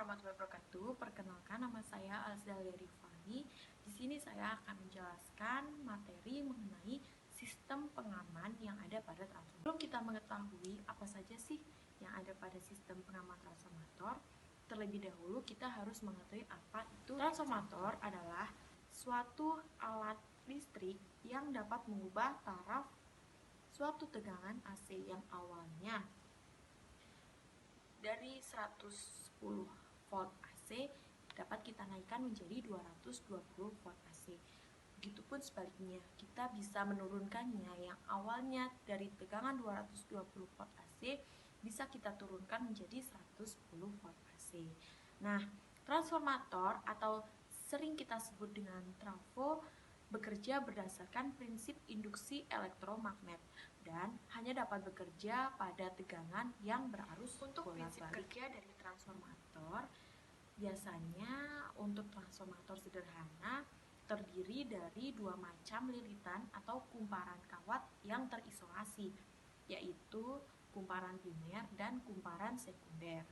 warahmatullahi wabarakatuh. Perkenalkan, nama saya Alzalia Rifani. Di sini saya akan menjelaskan materi mengenai sistem pengaman yang ada pada transformator. Sebelum kita mengetahui apa saja sih yang ada pada sistem pengaman transformator, terlebih dahulu kita harus mengetahui apa itu transformator. Adalah suatu alat listrik yang dapat mengubah taraf suatu tegangan AC yang awalnya dari 110 volt AC dapat kita naikkan menjadi 220 volt AC. Begitupun sebaliknya, kita bisa menurunkannya yang awalnya dari tegangan 220 volt AC bisa kita turunkan menjadi 110 volt AC. Nah, transformator atau sering kita sebut dengan trafo bekerja berdasarkan prinsip induksi elektromagnet dan hanya dapat bekerja pada tegangan yang berarus Untuk prinsip bolak-balik. kerja Dari transformator, biasanya untuk transformator sederhana terdiri dari dua macam lilitan atau kumparan kawat yang terisolasi, yaitu kumparan primer dan kumparan sekunder.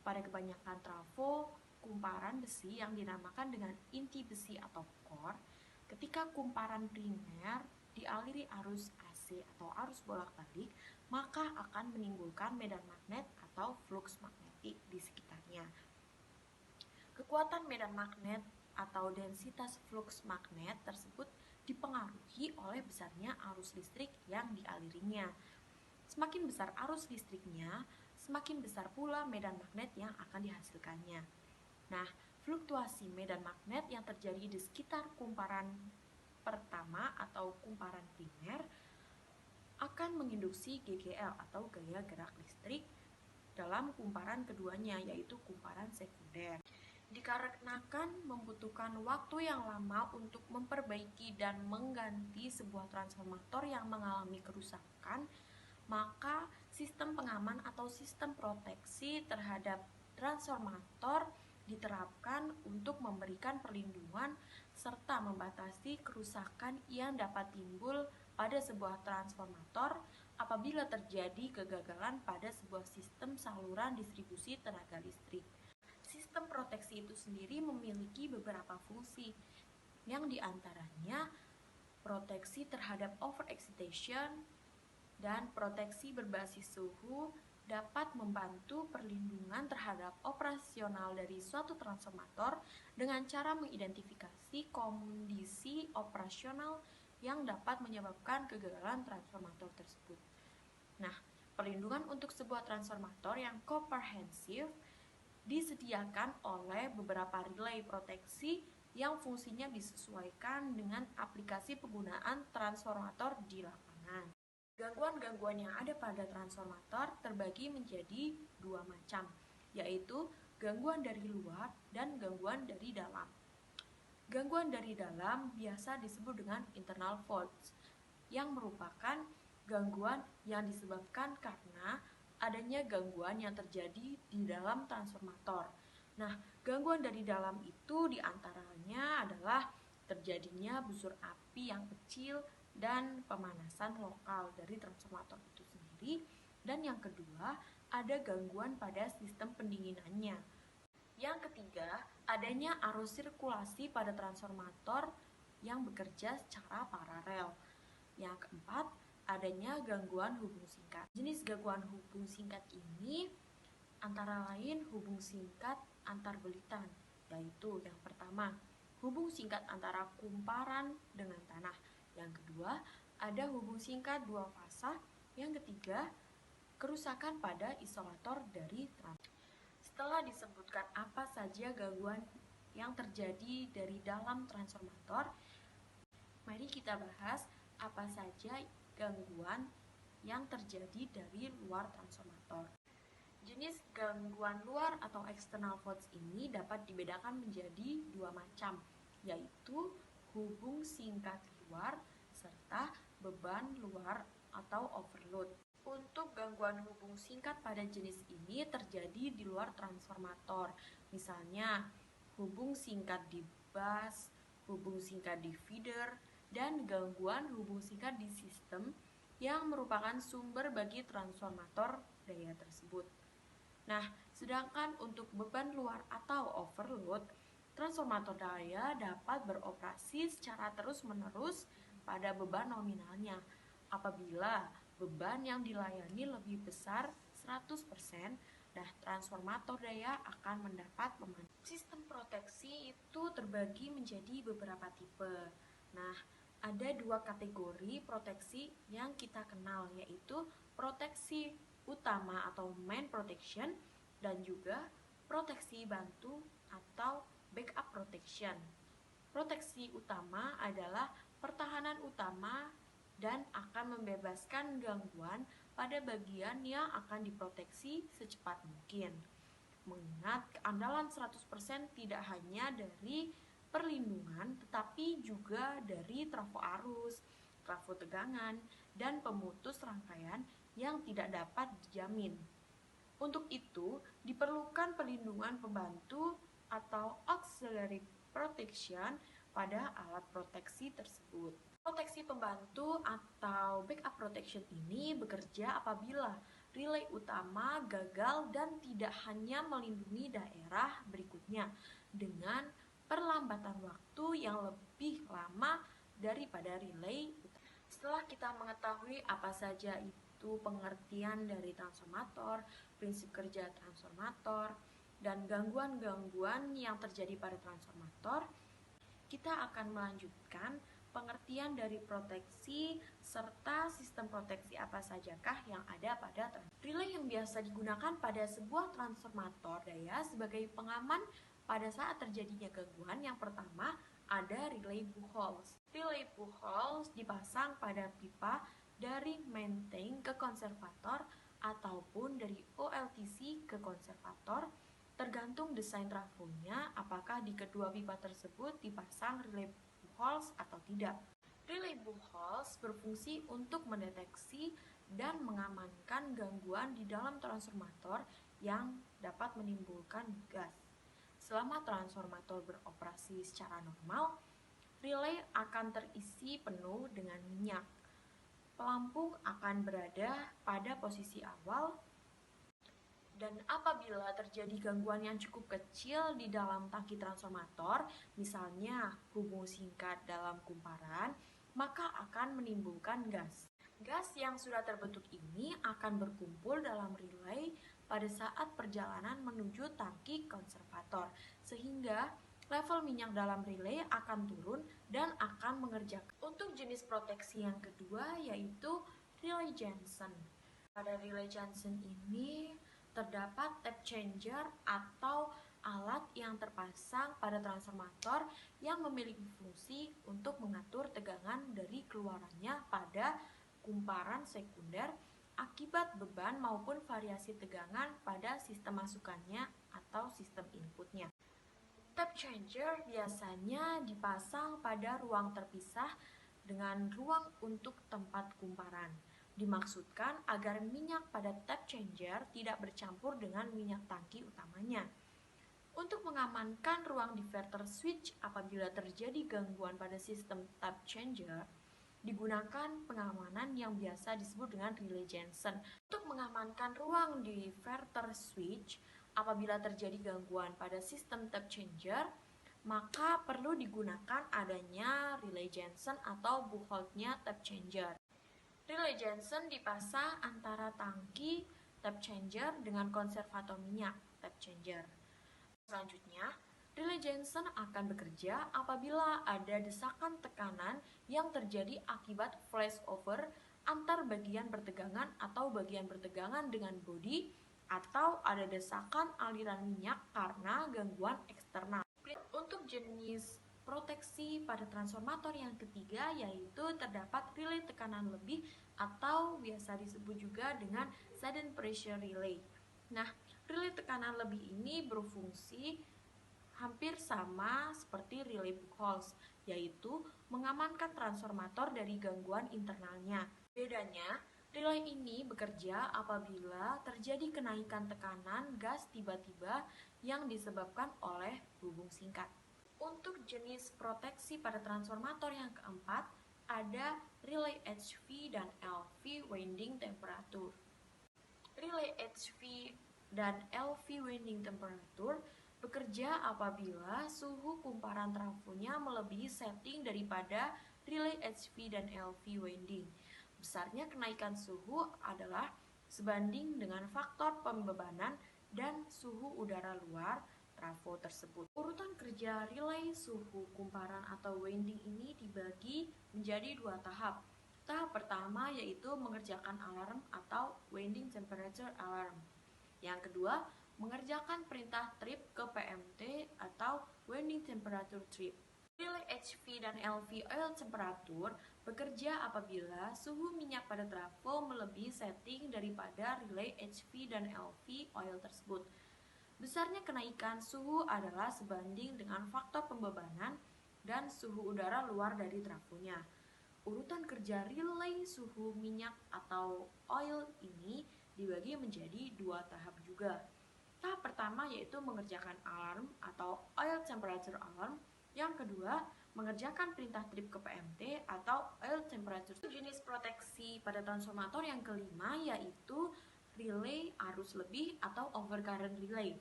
Pada kebanyakan trafo, kumparan besi yang dinamakan dengan inti besi atau core, ketika kumparan primer dialiri arus AC atau arus bolak-balik, maka akan menimbulkan medan magnet atau flux magnetik di sekitarnya. Kekuatan medan magnet atau densitas flux magnet tersebut dipengaruhi oleh besarnya arus listrik yang dialirinya. Semakin besar arus listriknya, semakin besar pula medan magnet yang akan dihasilkannya. Nah, fluktuasi medan magnet yang terjadi di sekitar kumparan pertama atau kumparan primer akan menginduksi GGL atau gaya gerak listrik dalam kumparan keduanya, yaitu kumparan sekunder. Dikarenakan membutuhkan waktu yang lama untuk memperbaiki dan mengganti sebuah transformator yang mengalami kerusakan, maka sistem pengaman atau sistem proteksi terhadap transformator diterapkan untuk memberikan perlindungan serta membatasi kerusakan yang dapat timbul pada sebuah transformator apabila terjadi kegagalan pada sebuah sistem saluran distribusi tenaga listrik. Sistem proteksi itu sendiri memiliki beberapa fungsi, yang diantaranya proteksi terhadap overexcitation dan proteksi berbasis suhu dapat membantu perlindungan terhadap operasional dari suatu transformator dengan cara mengidentifikasi kondisi operasional yang dapat menyebabkan kegagalan transformator tersebut. Nah, perlindungan untuk sebuah transformator yang komprehensif disediakan oleh beberapa relay proteksi yang fungsinya disesuaikan dengan aplikasi penggunaan transformator di lapangan. Gangguan-gangguan yang ada pada transformator terbagi menjadi dua macam, yaitu gangguan dari luar dan gangguan dari dalam. Gangguan dari dalam biasa disebut dengan internal faults, yang merupakan gangguan yang disebabkan karena adanya gangguan yang terjadi di dalam transformator. Nah, gangguan dari dalam itu diantaranya adalah terjadinya busur api yang kecil dan pemanasan lokal dari transformator itu sendiri. Dan yang kedua, ada gangguan pada sistem pendinginannya. Yang ketiga, adanya arus sirkulasi pada transformator yang bekerja secara paralel. Yang keempat, adanya gangguan hubung singkat. Jenis gangguan hubung singkat ini antara lain hubung singkat antar belitan, yaitu yang pertama, hubung singkat antara kumparan dengan tanah. Yang kedua, ada hubung singkat dua fasa. Yang ketiga, kerusakan pada isolator dari transformator. Setelah disebutkan apa saja gangguan yang terjadi dari dalam transformator, mari kita bahas apa saja gangguan yang terjadi dari luar transformator. Jenis gangguan luar atau external faults ini dapat dibedakan menjadi dua macam, yaitu hubung singkat luar serta beban luar atau overload. Untuk gangguan hubung singkat pada jenis ini terjadi di luar transformator, misalnya hubung singkat di bus, hubung singkat di feeder, dan gangguan hubung singkat di sistem yang merupakan sumber bagi transformator daya tersebut. Nah, Sedangkan untuk beban luar atau overload, transformator daya dapat beroperasi secara terus-menerus pada beban nominalnya. Apabila beban yang dilayani lebih besar 100%, transformator daya akan mendapat pemanasan. Sistem proteksi itu terbagi menjadi beberapa tipe. Nah, ada dua kategori proteksi yang kita kenal, yaitu proteksi utama atau main protection dan juga proteksi bantu atau backup protection. Proteksi utama adalah pertahanan utama dan akan membebaskan gangguan pada bagian yang akan diproteksi secepat mungkin. Mengingat keandalan 100% tidak hanya dari perlindungan, tetapi juga dari trafo arus, trafo tegangan, dan pemutus rangkaian yang tidak dapat dijamin. Untuk itu, diperlukan pelindungan pembantu atau auxiliary protection pada alat proteksi tersebut. Proteksi pembantu atau backup protection ini bekerja apabila relay utama gagal dan tidak hanya melindungi daerah berikutnya dengan perlambatan waktu yang lebih lama daripada relay. Setelah kita mengetahui apa saja itu pengertian dari transformator, prinsip kerja transformator, dan gangguan-gangguan yang terjadi pada transformator, kita akan melanjutkan pengertian dari proteksi serta sistem proteksi apa sajakah yang ada pada relay yang biasa digunakan pada sebuah transformator daya sebagai pengaman pada saat terjadinya gangguan. Yang pertama ada relay Buchholz. Relay Buchholz dipasang pada pipa dari main tank ke konservator ataupun dari OLTC ke konservator, tergantung desain trafonya apakah di kedua pipa tersebut dipasang relay Buchholz atau tidak. Relay Buchholz berfungsi untuk mendeteksi dan mengamankan gangguan di dalam transformator yang dapat menimbulkan gas. Selama transformator beroperasi secara normal, relay akan terisi penuh dengan minyak. Pelampung akan berada pada posisi awal, dan apabila terjadi gangguan yang cukup kecil di dalam tangki transformator, misalnya hubung singkat dalam kumparan, maka akan menimbulkan gas. Gas yang sudah terbentuk ini akan berkumpul dalam relay pada saat perjalanan menuju tangki konservator, sehingga level minyak dalam relay akan turun dan akan mengerjakan. Untuk jenis proteksi yang kedua yaitu relay Jansen. Pada relay Jansen ini terdapat tap changer atau alat yang terpasang pada transformator yang memiliki fungsi untuk mengatur tegangan dari keluarannya pada kumparan sekunder akibat beban maupun variasi tegangan pada sistem masukannya atau sistem inputnya. Tap changer biasanya dipasang pada ruang terpisah dengan ruang untuk tempat kumparan. Dimaksudkan agar minyak pada tap changer tidak bercampur dengan minyak tangki utamanya. Untuk mengamankan ruang diverter switch apabila terjadi gangguan pada sistem tap changer, digunakan pengamanan yang biasa disebut dengan relay Jansen. Untuk mengamankan ruang diverter switch apabila terjadi gangguan pada sistem tap changer, maka perlu digunakan adanya relay Jansen atau Buchholz-nya tap changer. Relay Jansen dipasang antara tangki tap changer dengan konservator minyak tap changer. Selanjutnya, relay Jansen akan bekerja apabila ada desakan tekanan yang terjadi akibat flashover antar bagian bertegangan atau bagian bertegangan dengan bodi, atau ada desakan aliran minyak karena gangguan eksternal. Untuk jenis proteksi pada transformator yang ketiga yaitu terdapat relay tekanan lebih atau biasa disebut juga dengan sudden pressure relay. Nah, relay tekanan lebih ini berfungsi hampir sama seperti relay Buchholz, yaitu mengamankan transformator dari gangguan internalnya. Bedanya, relay ini bekerja apabila terjadi kenaikan tekanan gas tiba-tiba yang disebabkan oleh hubung singkat. Untuk jenis proteksi pada transformator yang keempat, ada relay HV dan LV winding temperature. Relay HV dan LV winding temperature bekerja apabila suhu kumparan trafonya melebihi setting daripada relay HV dan LV winding. Besarnya kenaikan suhu adalah sebanding dengan faktor pembebanan dan suhu udara luar trafo tersebut. Urutan kerja relay suhu kumparan atau winding ini dibagi menjadi dua tahap. Tahap pertama yaitu mengerjakan alarm atau winding temperature alarm. Yang kedua, mengerjakan perintah trip ke PMT atau winding temperature trip. Relay HV dan LV oil temperature bekerja apabila suhu minyak pada trafo melebihi setting daripada relay HV dan LV oil tersebut. Besarnya kenaikan suhu adalah sebanding dengan faktor pembebanan dan suhu udara luar dari trafonya. Urutan kerja relay suhu minyak atau oil ini dibagi menjadi dua tahap juga. Tahap pertama yaitu mengerjakan alarm atau oil temperature alarm. Yang kedua, mengerjakan perintah trip ke PMT atau oil temperature. Jenis proteksi pada transformator yang kelima yaitu relay arus lebih atau overcurrent relay.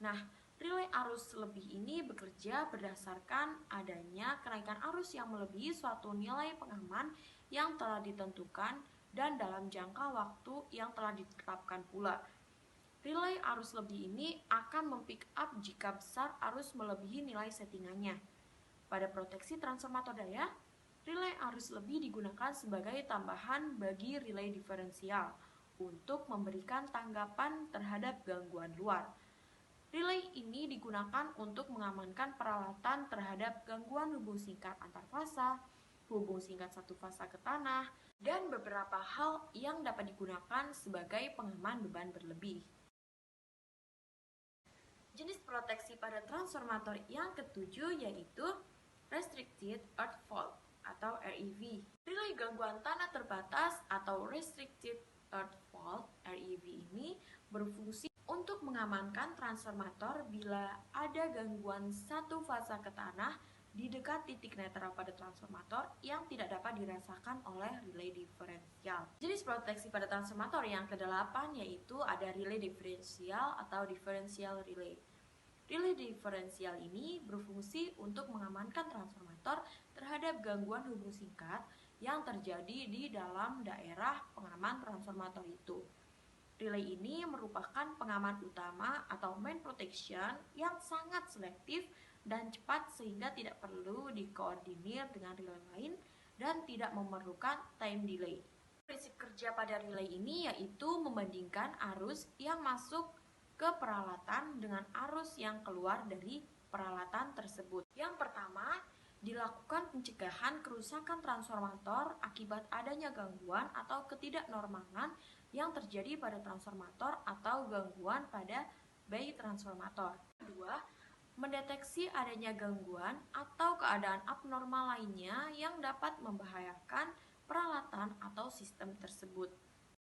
Nah, relay arus lebih ini bekerja berdasarkan adanya kenaikan arus yang melebihi suatu nilai pengaman yang telah ditentukan dan dalam jangka waktu yang telah ditetapkan pula. Relay arus lebih ini akan mempick up jika besar arus melebihi nilai settingannya. Pada proteksi transformator daya, relay arus lebih digunakan sebagai tambahan bagi relay diferensial untuk memberikan tanggapan terhadap gangguan luar. Relay ini digunakan untuk mengamankan peralatan terhadap gangguan hubung singkat antar fasa, hubung singkat satu fasa ke tanah, dan beberapa hal yang dapat digunakan sebagai pengaman beban berlebih. Jenis proteksi pada transformator yang ketujuh yaitu Restricted Earth Fault atau REV. Relay gangguan tanah terbatas atau Restricted Earth Fault REV ini berfungsi untuk mengamankan transformator bila ada gangguan satu fasa ke tanah di dekat titik netral pada transformator yang tidak dapat dirasakan oleh relay diferensial. Jenis proteksi pada transformator yang ke-8 yaitu ada relay diferensial atau differential relay. Relay diferensial ini berfungsi untuk mengamankan transformator terhadap gangguan hubung singkat yang terjadi di dalam daerah pengaman transformator itu. Relay ini merupakan pengaman utama atau main protection yang sangat selektif dan cepat sehingga tidak perlu dikoordinir dengan relay lain dan tidak memerlukan time delay. Prinsip kerja pada relay ini yaitu membandingkan arus yang masuk ke peralatan dengan arus yang keluar dari peralatan tersebut. Yang pertama, dilakukan pencegahan kerusakan transformator akibat adanya gangguan atau ketidaknormalan yang terjadi pada transformator atau gangguan pada bayi transformator. Kedua, mendeteksi adanya gangguan atau keadaan abnormal lainnya yang dapat membahayakan peralatan atau sistem tersebut.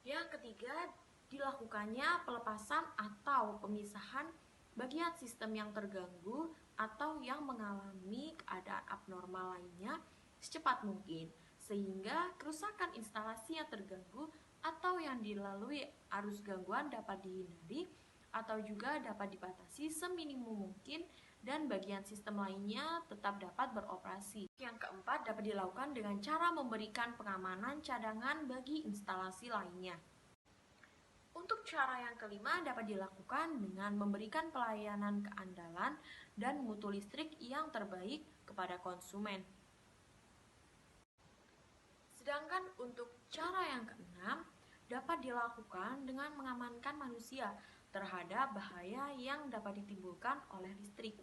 Yang ketiga, dilakukannya pelepasan atau pemisahan bagian sistem yang terganggu atau yang mengalami keadaan abnormal lainnya secepat mungkin, sehingga kerusakan instalasi yang terganggu atau yang dilalui arus gangguan dapat dihindari atau juga dapat dibatasi seminimum mungkin dan bagian sistem lainnya tetap dapat beroperasi. Yang keempat, dapat dilakukan dengan cara memberikan pengamanan cadangan bagi instalasi lainnya. Untuk cara yang kelima dapat dilakukan dengan memberikan pelayanan keandalan dan mutu listrik yang terbaik kepada konsumen. Sedangkan untuk cara yang keenam dapat dilakukan dengan mengamankan manusia terhadap bahaya yang dapat ditimbulkan oleh listrik.